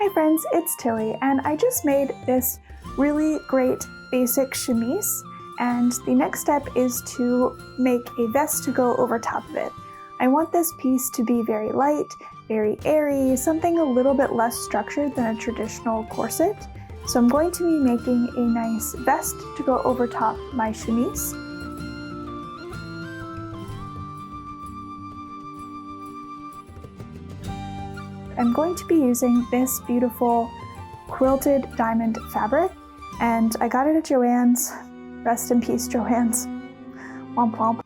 Hi friends, it's Tilly, and I just made this really great basic chemise, and the next step is to make a vest to go over top of it. I want this piece to be very light, very airy, something a little bit less structured than a traditional corset. So I'm going to be making a nice vest to go over top my chemise. I'm going to be using this beautiful quilted diamond fabric, and I got it at Joann's. Rest in peace, Joann's. Womp womp.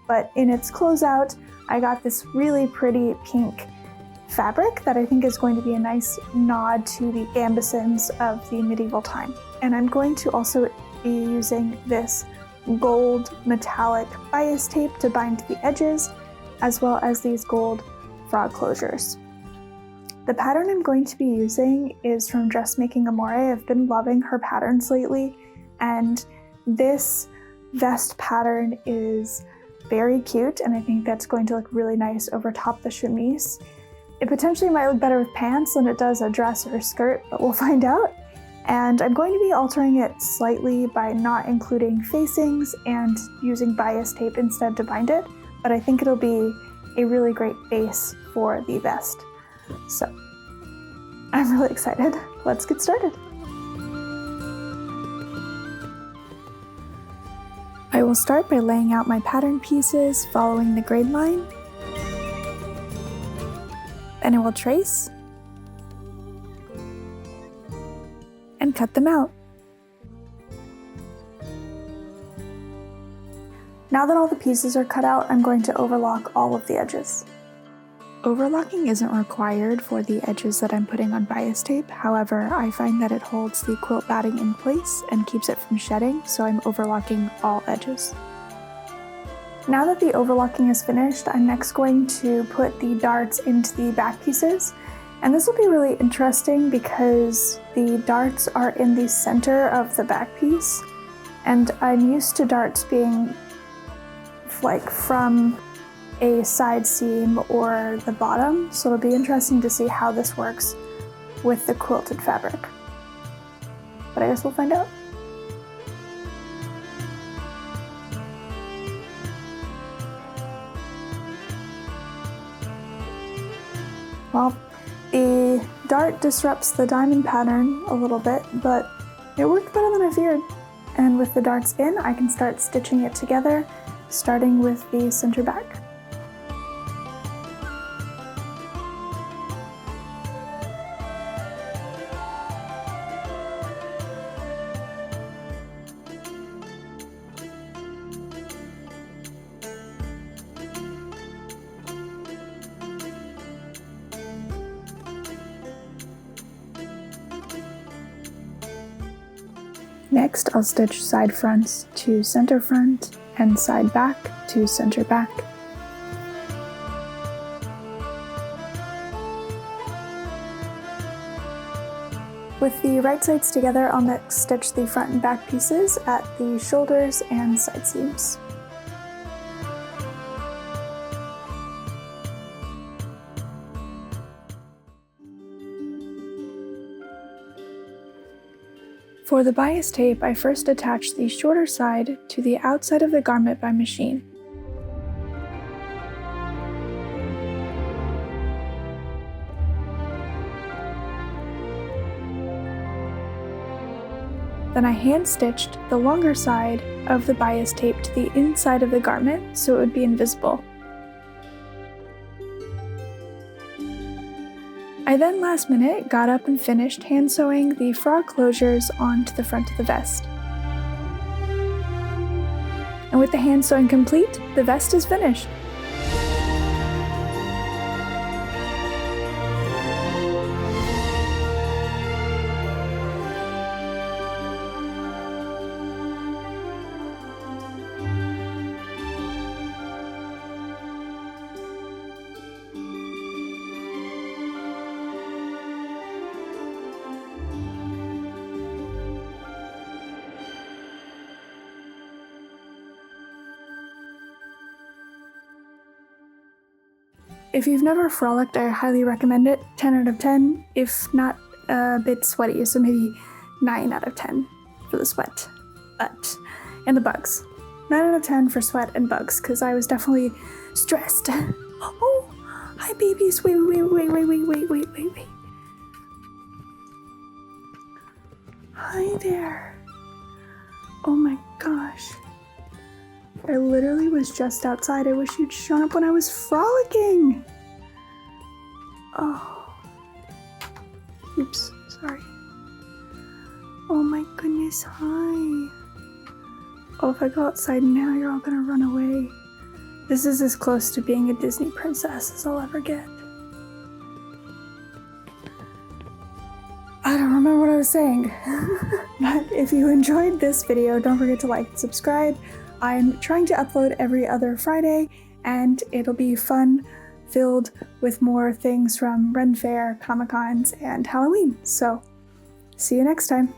But in its closeout, I got this really pretty pink fabric that I think is going to be a nice nod to the Gambesons of the medieval time. And I'm going to also be using this gold metallic bias tape to bind the edges, as well as these gold frog closures. The pattern I'm going to be using is from Dressmaking Amore. I've been loving her patterns lately, and this vest pattern is very cute, and I think that's going to look really nice over top the chemise. It potentially might look better with pants than it does a dress or a skirt, but we'll find out. And I'm going to be altering it slightly by not including facings and using bias tape instead to bind it, but I think it'll be a really great base for the vest. So, I'm really excited. Let's get started. I will start by laying out my pattern pieces following the grade line. Then I will trace and cut them out. Now that all the pieces are cut out, I'm going to overlock all of the edges. Overlocking isn't required for the edges that I'm putting on bias tape. However, I find that it holds the quilt batting in place and keeps it from shedding, so I'm overlocking all edges. Now that the overlocking is finished, I'm next going to put the darts into the back pieces. And this will be really interesting because the darts are in the center of the back piece, and I'm used to darts being like from a side seam or the bottom, so it'll be interesting to see how this works with the quilted fabric. But I guess we'll find out. Well, the dart disrupts the diamond pattern a little bit, but it worked better than I feared. And with the darts in, I can start stitching it together, starting with the center back. Next, I'll stitch side fronts to center front and side back to center back. With the right sides together, I'll next stitch the front and back pieces at the shoulders and side seams. For the bias tape, I first attach the shorter side to the outside of the garment by machine. Then I hand-stitched the longer side of the bias tape to the inside of the garment so it would be invisible. I then last minute got up and finished hand sewing the frog closures onto the front of the vest. And with the hand sewing complete, the vest is finished. If you've never frolicked, I highly recommend it. 10 out of 10, if not a bit sweaty, so maybe 9 out of 10 for the sweat. And the bugs. 9 out of 10 for sweat and bugs, because I was definitely stressed. Oh, hi babies. Wait. Hi there. Oh my gosh. I literally was just outside. I wish you'd shown up when I was frolicking. Oh. Oops, sorry. Oh my goodness, hi. Oh, if I go outside now, you're all gonna run away. This is as close to being a Disney princess as I'll ever get. I don't remember what I was saying. But if you enjoyed this video, don't forget to like and subscribe. I'm trying to upload every other Friday, and it'll be fun, filled with more things from Ren Faire, Comic-Cons, and Halloween. So, see you next time.